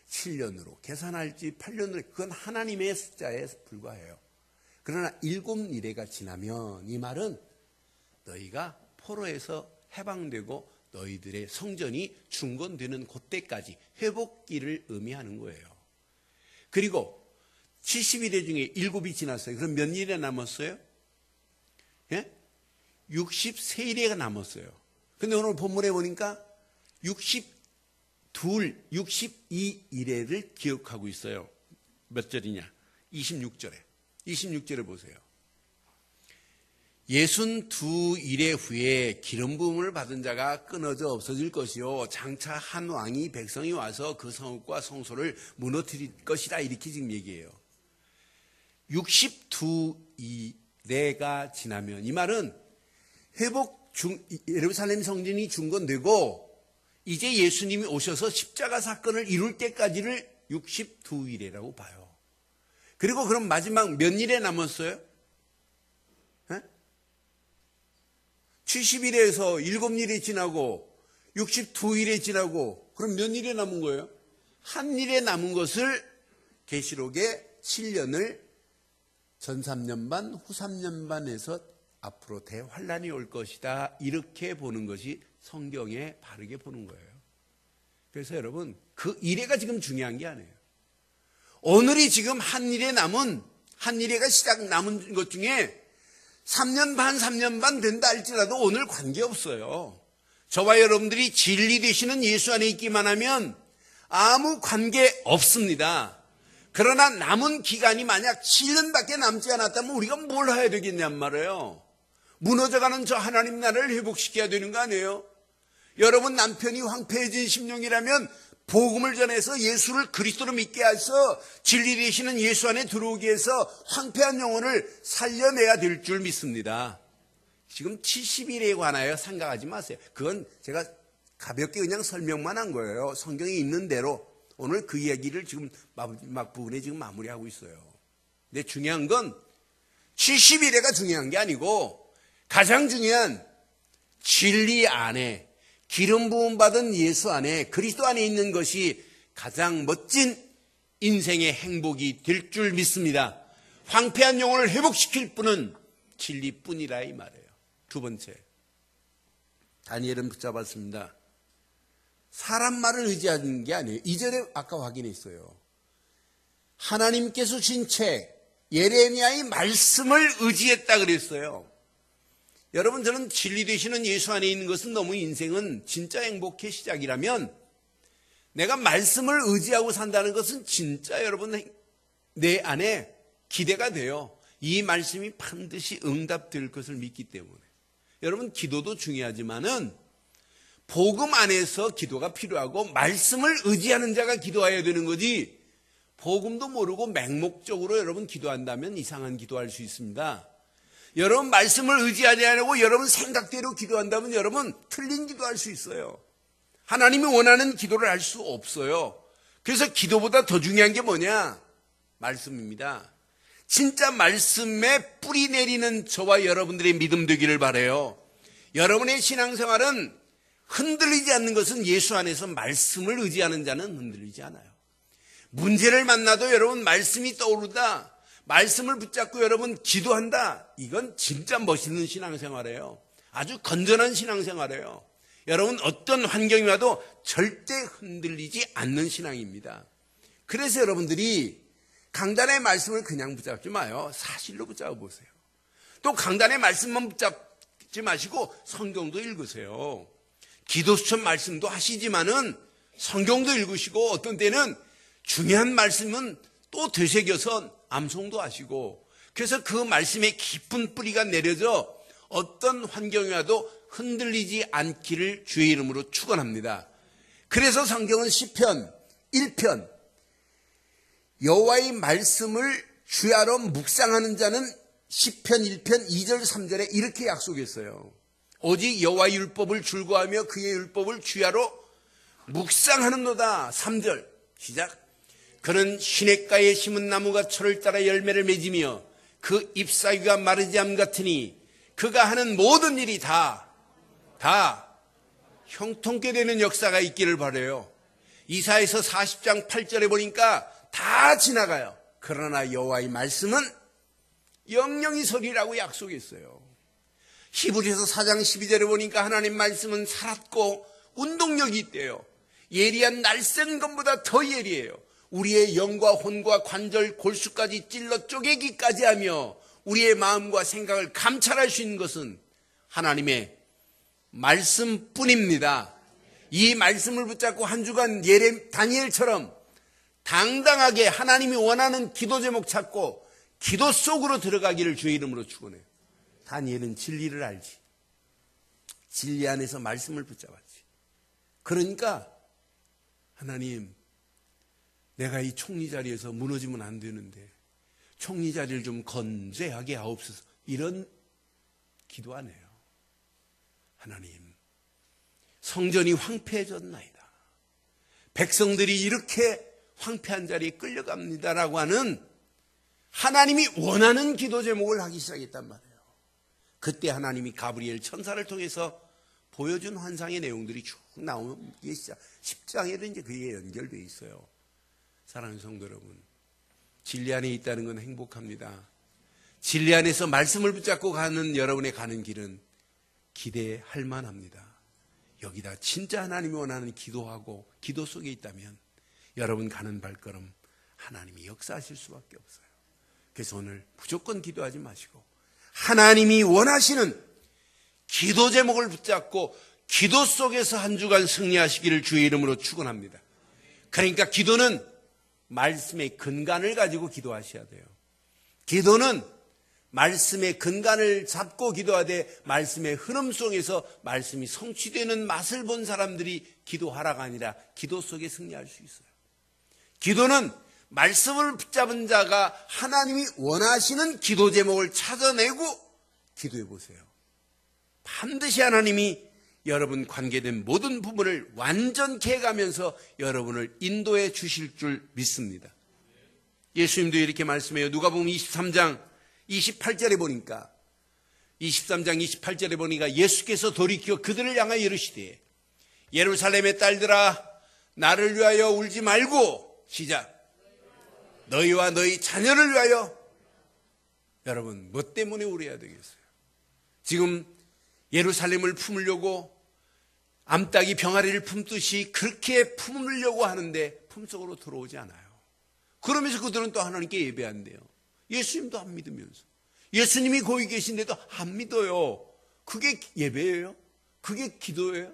7년으로 계산할지 8년으로 그건 하나님의 숫자에 불과해요. 그러나 7일회가 지나면 이 말은 너희가 포로에서 해방되고 너희들의 성전이 중건되는 그때까지 회복기를 의미하는 거예요. 그리고 70일회 중에 7이 지났어요. 그럼 몇 일에 남았어요? 예? 63일회가 남았어요. 근데 오늘 본문에 보니까 62일회를 기억하고 있어요. 몇 절이냐? 26절에 보세요. 62일회 후에 기름 부음을 받은 자가 끊어져 없어질 것이요 장차 한 왕이 백성이 와서 그 성읍과 성소를 무너뜨릴 것이다. 이렇게 지금 얘기해요. 62일회가 지나면 이 말은 예루살렘 성전이 중건되고 이제 예수님이 오셔서 십자가 사건을 이룰 때까지를 62일회라고 봐요. 그리고 그럼 마지막 몇 일에 남았어요? 70일에서 7일이 지나고 62일에 지나고 그럼 몇 일에 남은 거예요? 한 일에 남은 것을 계시록에 7년을 전 3년 반, 후 3년 반에서 앞으로 대환란이 올 것이다. 이렇게 보는 것이 성경에 바르게 보는 거예요. 그래서 여러분, 그 이래가 지금 중요한 게 아니에요. 오늘이 지금 한 일해가 시작 남은 것 중에 3년 반 된다 할지라도 오늘 관계없어요. 저와 여러분들이 진리 되시는 예수 안에 있기만 하면 아무 관계 없습니다. 그러나 남은 기간이 만약 7년밖에 남지 않았다면 우리가 뭘 해야 되겠냔 말이에요. 무너져가는 저 하나님 나라를 회복시켜야 되는 거 아니에요? 여러분 남편이 황폐해진 심령이라면 복음을 전해서 예수를 그리스도로 믿게 해서 진리 되시는 예수 안에 들어오기 위해서 황폐한 영혼을 살려내야 될 줄 믿습니다. 지금 70일에 관하여 생각하지 마세요. 그건 제가 가볍게 그냥 설명만 한 거예요. 성경에 있는 대로 오늘 그 얘기를 지금 마지막 부분에 지금 마무리하고 있어요. 근데 중요한 건 70일에가 중요한 게 아니고 가장 중요한 진리 안에 기름 부음 받은 예수 안에 그리스도 안에 있는 것이 가장 멋진 인생의 행복이 될 줄 믿습니다. 황폐한 영혼을 회복시킬 분은 진리뿐이라 이 말이에요. 두 번째, 다니엘은 붙잡았습니다. 사람 말을 의지하는 게 아니에요. 2절에 아까 확인했어요. 하나님께서 주신 책 예레미야의 말씀을 의지했다 그랬어요. 여러분, 저는 진리 되시는 예수 안에 있는 것은 너무 인생은 진짜 행복의 시작이라면 내가 말씀을 의지하고 산다는 것은 진짜 여러분 내 안에 기대가 돼요. 이 말씀이 반드시 응답될 것을 믿기 때문에. 여러분, 기도도 중요하지만은 복음 안에서 기도가 필요하고 말씀을 의지하는 자가 기도해야 되는 거지, 복음도 모르고 맹목적으로 여러분 기도한다면 이상한 기도할 수 있습니다. 여러분 말씀을 의지하지 않고 여러분 생각대로 기도한다면 여러분 틀린 기도할 수 있어요. 하나님이 원하는 기도를 할 수 없어요. 그래서 기도보다 더 중요한 게 뭐냐? 말씀입니다. 진짜 말씀에 뿌리 내리는 저와 여러분들의 믿음 되기를 바라요. 여러분의 신앙생활은 흔들리지 않는 것은 예수 안에서 말씀을 의지하는 자는 흔들리지 않아요. 문제를 만나도 여러분 말씀이 떠오르다, 말씀을 붙잡고 여러분 기도한다. 이건 진짜 멋있는 신앙생활이에요. 아주 건전한 신앙생활이에요. 여러분 어떤 환경이 와도 절대 흔들리지 않는 신앙입니다. 그래서 여러분들이 강단의 말씀을 그냥 붙잡지 마요. 사실로 붙잡아 보세요. 또 강단의 말씀만 붙잡지 마시고 성경도 읽으세요. 기도수천 말씀도 하시지만은 성경도 읽으시고 어떤 때는 중요한 말씀은 또 되새겨서 암송도 하시고, 그래서 그 말씀에 깊은 뿌리가 내려져 어떤 환경이 와도 흔들리지 않기를 주의 이름으로 축원합니다. 그래서 성경은 시편 1편 여호와의 말씀을 주야로 묵상하는 자는 시편 1편 2절 3절에 이렇게 약속했어요. 오직 여호와의 율법을 즐거워하며 그의 율법을 주야로 묵상하는도다. 3절 시작. 그는 시냇가에 심은 나무가 철을 따라 열매를 맺으며 그 잎사귀가 마르지 않음 같으니 그가 하는 모든 일이 다 형통케 되는 역사가 있기를 바라요. 이사야서 40장 8절에 보니까 다 지나가요. 그러나 여호와의 말씀은 영영이 서리라고 약속했어요. 히브리서 4장 12절에 보니까 하나님 말씀은 살았고 운동력이 있대요. 예리한 날쌘 것보다 더 예리해요. 우리의 영과 혼과 관절 골수까지 찔러 쪼개기까지 하며 우리의 마음과 생각을 감찰할 수 있는 것은 하나님의 말씀뿐입니다. 이 말씀을 붙잡고 한 주간 다니엘처럼 당당하게 하나님이 원하는 기도 제목 찾고 기도 속으로 들어가기를 주의 이름으로 축원해요. 다니엘은 진리를 알지. 진리 안에서 말씀을 붙잡았지. 그러니까 하나님, 내가 이 총리 자리에서 무너지면 안 되는데 총리 자리를 좀 건재하게 하옵소서. 이런 기도 안 해요. 하나님, 성전이 황폐해졌나이다. 백성들이 이렇게 황폐한 자리에 끌려갑니다라고 하는 하나님이 원하는 기도 제목을 하기 시작했단 말이에요. 그때 하나님이 가브리엘 천사를 통해서 보여준 환상의 내용들이 쭉 나오기 시작. 10장에도 이제 그게 연결되어 있어요. 사랑하는 성도 여러분, 진리 안에 있다는 건 행복합니다. 진리 안에서 말씀을 붙잡고 가는 여러분의 가는 길은 기대할 만합니다. 여기다 진짜 하나님이 원하는 기도하고 기도 속에 있다면 여러분 가는 발걸음 하나님이 역사하실 수밖에 없어요. 그래서 오늘 무조건 기도하지 마시고 하나님이 원하시는 기도 제목을 붙잡고 기도 속에서 한 주간 승리하시기를 주의 이름으로 축원합니다. 그러니까 기도는 말씀의 근간을 가지고 기도하셔야 돼요. 기도는 말씀의 근간을 잡고 기도하되 말씀의 흐름 속에서 말씀이 성취되는 맛을 본 사람들이 기도하라가 아니라 기도 속에 승리할 수 있어요. 기도는 말씀을 붙잡은 자가 하나님이 원하시는 기도 제목을 찾아내고 기도해 보세요. 반드시 하나님이 여러분 관계된 모든 부분을 완전케 해가면서 여러분을 인도해 주실 줄 믿습니다. 예수님도 이렇게 말씀해요. 누가복음 23장 28절에 보니까 23장 28절에 보니까 예수께서 돌이켜 그들을 향하여 이르시되 예루살렘의 딸들아 나를 위하여 울지 말고 시작 너희와 너희 자녀를 위하여. 여러분 뭐 때문에 울어야 되겠어요? 지금 예루살렘을 품으려고 암탉이 병아리를 품듯이 그렇게 품으려고 하는데 품속으로 들어오지 않아요. 그러면서 그들은 또 하나님께 예배한대요. 예수님도 안 믿으면서 예수님이 거기 계신데도 안 믿어요. 그게 예배예요? 그게 기도예요?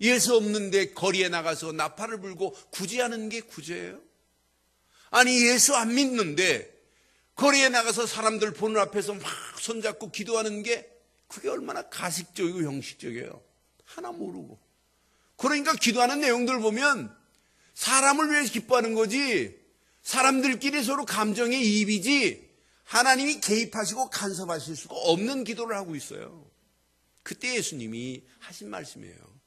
예수 없는데 거리에 나가서 나팔을 불고 구제하는 게 구제예요? 아니 예수 안 믿는데 거리에 나가서 사람들 보는 앞에서 막 손잡고 기도하는 게 그게 얼마나 가식적이고 형식적이에요. 하나 모르고. 그러니까 기도하는 내용들 보면 사람을 위해서 기뻐하는 거지 사람들끼리 서로 감정에 이입이지 하나님이 개입하시고 간섭하실 수가 없는 기도를 하고 있어요. 그때 예수님이 하신 말씀이에요.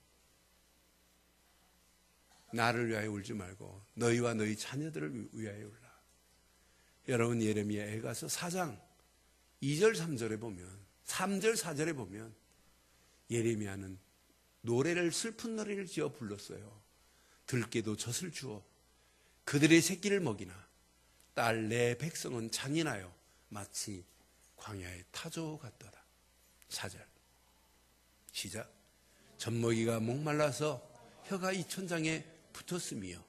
나를 위하여 울지 말고 너희와 너희 자녀들을 위하여 울라. 여러분 예레미야에 가서 4장 2절 3절에 보면 3절 4절에 보면 예레미야는 노래를 슬픈 노래를 지어 불렀어요. 들깨도 젖을 주어 그들의 새끼를 먹이나 딸 내 백성은 잔인하여 마치 광야의 타조 같더라. 4절 시작 젖먹이가 목말라서 혀가 이 천장에 붙었으며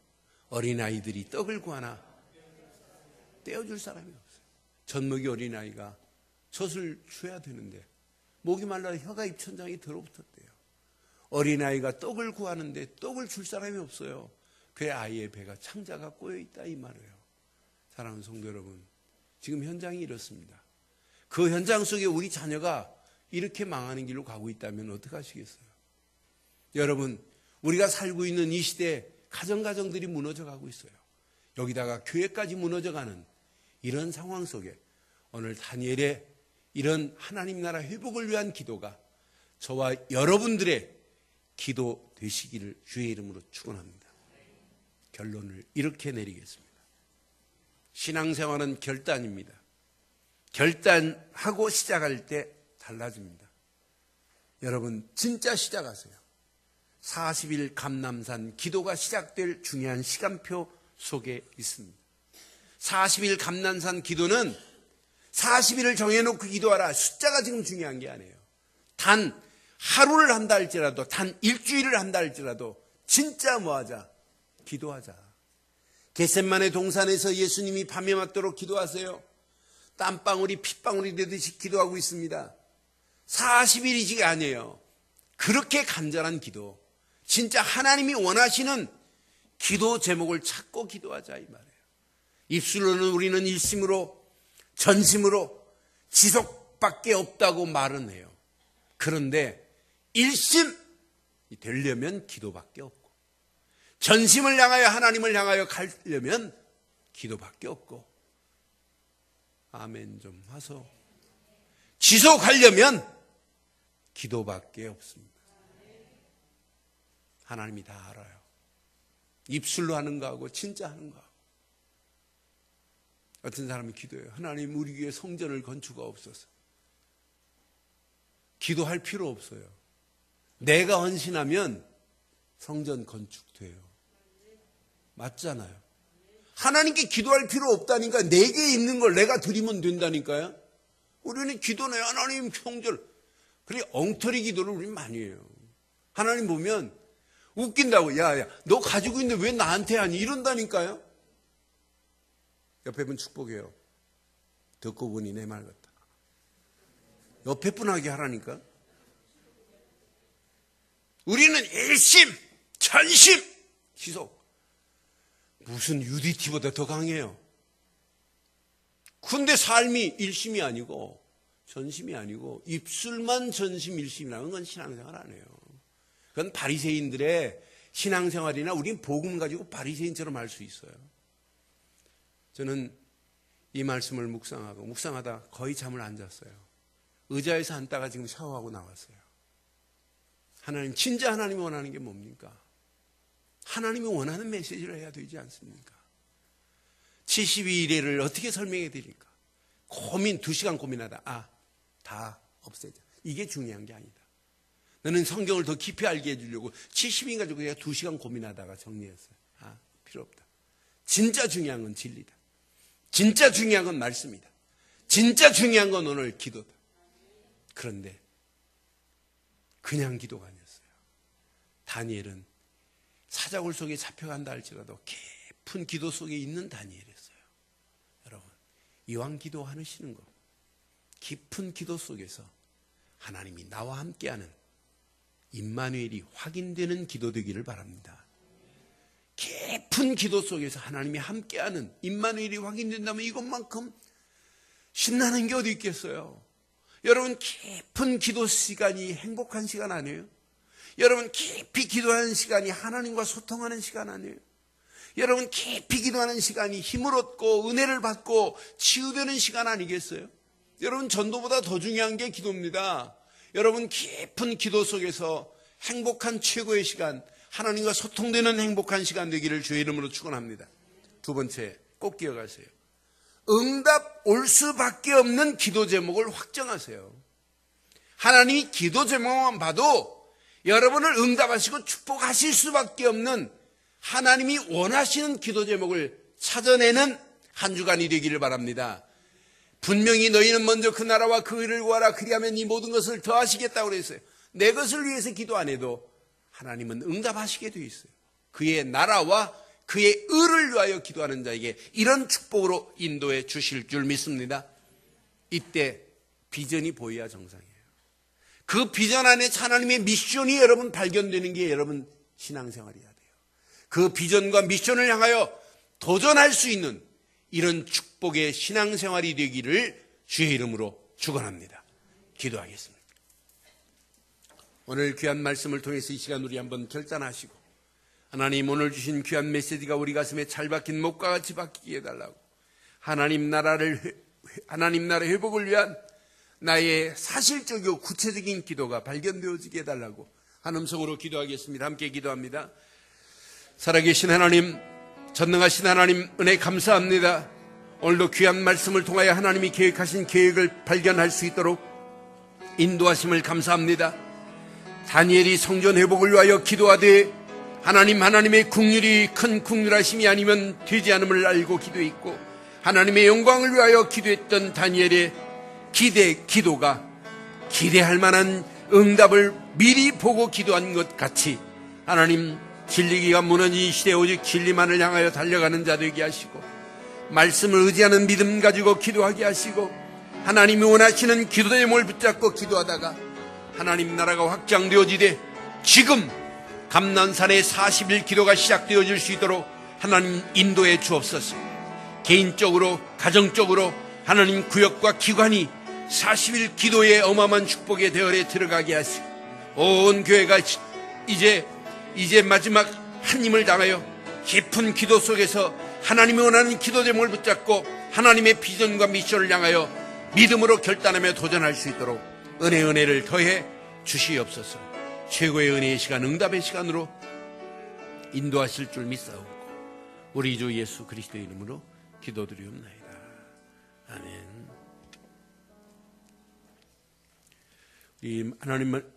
어린아이들이 떡을 구하나 떼어줄 사람이 없어요. 젖먹이 어린아이가 젖을 줘야 되는데 목이 말라 혀가 입천장에 들어붙었대요. 어린아이가 떡을 구하는데 떡을 줄 사람이 없어요. 그 아이의 배가 창자가 꼬여있다 이 말이에요. 사랑하는 성도 여러분 지금 현장이 이렇습니다. 그 현장 속에 우리 자녀가 이렇게 망하는 길로 가고 있다면 어떻게 하시겠어요? 여러분 우리가 살고 있는 이 시대에 가정들이 무너져 가고 있어요. 여기다가 교회까지 무너져가는 이런 상황 속에 오늘 다니엘의 이런 하나님 나라 회복을 위한 기도가 저와 여러분들의 기도 되시기를 주의 이름으로 축원합니다. 결론을 이렇게 내리겠습니다. 신앙생활은 결단입니다. 결단하고 시작할 때 달라집니다. 여러분 진짜 시작하세요. 40일 감람산 기도가 시작될 중요한 시간표 속에 있습니다. 40일 감람산 기도는 40일을 정해놓고 기도하라. 숫자가 지금 중요한 게 아니에요. 단 하루를 한다 할지라도 단 일주일을 한다 할지라도 진짜 뭐하자? 기도하자. 겟세마네 동산에서 예수님이 밤에 맞도록 기도하세요. 땀방울이 핏방울이 되듯이 기도하고 있습니다. 40일이지가 아니에요. 그렇게 간절한 기도, 진짜 하나님이 원하시는 기도 제목을 찾고 기도하자 이 말이에요. 입술로는 우리는 일심으로 전심으로 지속밖에 없다고 말은 해요. 그런데 일심이 되려면 기도밖에 없고 전심을 향하여 하나님을 향하여 가려면 기도밖에 없고 아멘 좀 하소. 지속하려면 기도밖에 없습니다. 하나님이 다 알아요. 입술로 하는 거하고 진짜 하는 거하고. 어떤 사람이 기도해요. 하나님 우리 교회 성전을 건축하옵소서. 기도할 필요 없어요. 내가 헌신하면 성전 건축돼요. 맞잖아요. 하나님께 기도할 필요 없다니까. 내게 있는 걸 내가 드리면 된다니까요. 우리는 기도는 하나님 성절. 그래 엉터리 기도를 우리는 많이 해요. 하나님 보면 웃긴다고. 야야 너 가지고 있는데 왜 나한테 하니? 이런다니까요. 옆에 분 축복해요. 듣고 보니 내 말 같다. 옆에 분하게 하라니까. 우리는 일심, 전심, 지속. 무슨 UDT보다 더 강해요. 근데 삶이 일심이 아니고 전심이 아니고 입술만 전심 일심이라는 건 신앙생활 안 해요. 그건 바리새인들의 신앙생활이나 우린 복음 가지고 바리새인처럼 할 수 있어요. 저는 이 말씀을 묵상하다 거의 잠을 안 잤어요. 의자에서 앉다가 지금 샤워하고 나왔어요. 하나님, 진짜 하나님이 원하는 게 뭡니까? 하나님이 원하는 메시지를 해야 되지 않습니까? 72일을 어떻게 설명해 드릴까? 2시간 고민하다. 다 없애자. 이게 중요한 게 아니다. 너는 성경을 더 깊이 알게 해주려고 70인 가지고 제가 2시간 고민하다가 정리했어요. 필요 없다. 진짜 중요한 건 진리다. 진짜 중요한 건 말씀이다. 진짜 중요한 건 오늘 기도다. 그런데 그냥 기도가 아니었어요. 다니엘은 사자굴 속에 잡혀간다 할지라도 깊은 기도 속에 있는 다니엘이었어요. 여러분, 이왕 기도하시는 거 깊은 기도 속에서 하나님이 나와 함께하는 임마누엘이 확인되는 기도 되기를 바랍니다. 깊은 기도 속에서 하나님이 함께하는 임마누엘이 확인된다면 이것만큼 신나는 게 어디 있겠어요? 여러분, 깊은 기도 시간이 행복한 시간 아니에요? 여러분, 깊이 기도하는 시간이 하나님과 소통하는 시간 아니에요? 여러분, 깊이 기도하는 시간이 힘을 얻고 은혜를 받고 치유되는 시간 아니겠어요? 여러분, 전도보다 더 중요한 게 기도입니다. 여러분, 깊은 기도 속에서 행복한 최고의 시간, 하나님과 소통되는 행복한 시간 되기를 주의 이름으로 축원합니다. 두 번째, 꼭 기억하세요. 응답 올 수밖에 없는 기도 제목을 확정하세요. 하나님이 기도 제목만 봐도 여러분을 응답하시고 축복하실 수밖에 없는 하나님이 원하시는 기도 제목을 찾아내는 한 주간이 되기를 바랍니다. 분명히 너희는 먼저 그 나라와 그 의를 구하라. 그리하면 이 모든 것을 더하시겠다고 그랬어요. 내 것을 위해서 기도 안 해도 하나님은 응답하시게 되어 있어요. 그의 나라와 그의 의를 위하여 기도하는 자에게 이런 축복으로 인도해 주실 줄 믿습니다. 이때 비전이 보여야 정상이에요. 그 비전 안에 하나님의 미션이 여러분 발견되는 게 여러분 신앙생활이어야 돼요. 그 비전과 미션을 향하여 도전할 수 있는 이런 축복의 신앙생활이 되기를 주의 이름으로 축원합니다. 기도하겠습니다. 오늘 귀한 말씀을 통해서 이 시간 우리 한번 결단하시고 하나님, 오늘 주신 귀한 메시지가 우리 가슴에 잘 박힌 목과 같이 박히게 해달라고, 하나님 나라 회복을 위한 나의 사실적이고 구체적인 기도가 발견되어지게 해달라고 한 음성으로 기도하겠습니다. 함께 기도합니다. 살아계신 하나님, 전능하신 하나님, 은혜 감사합니다. 오늘도 귀한 말씀을 통하여 하나님이 계획하신 계획을 발견할 수 있도록 인도하심을 감사합니다. 다니엘이 성전 회복을 위하여 기도하되 하나님의 국률이 큰 국률하심이 아니면 되지 않음을 알고 기도했고, 하나님의 영광을 위하여 기도했던 다니엘의 기도가 기대할 만한 응답을 미리 보고 기도한 것 같이 하나님, 진리기가 무너진 이 시대에 오직 진리만을 향하여 달려가는 자 되게 하시고, 말씀을 의지하는 믿음 가지고 기도하게 하시고, 하나님이 원하시는 기도 제목을 붙잡고 기도하다가 하나님 나라가 확장되어지되 지금 감난산의 40일 기도가 시작되어질 수 있도록 하나님 인도해 주옵소서. 개인적으로 가정적으로 하나님 구역과 기관이 40일 기도의 어마어마한 축복의 대열에 들어가게 하시고, 온 교회가 이제 마지막 한 힘을 당하여 깊은 기도 속에서 하나님이 원하는 기도 제목을 붙잡고 하나님의 비전과 미션을 향하여 믿음으로 결단하며 도전할 수 있도록 은혜를 더해 주시옵소서. 최고의 은혜의 시간, 응답의 시간으로 인도하실 줄 믿사옵고 우리 주 예수 그리스도의 이름으로 기도드리옵나이다. 아멘. 이 하나님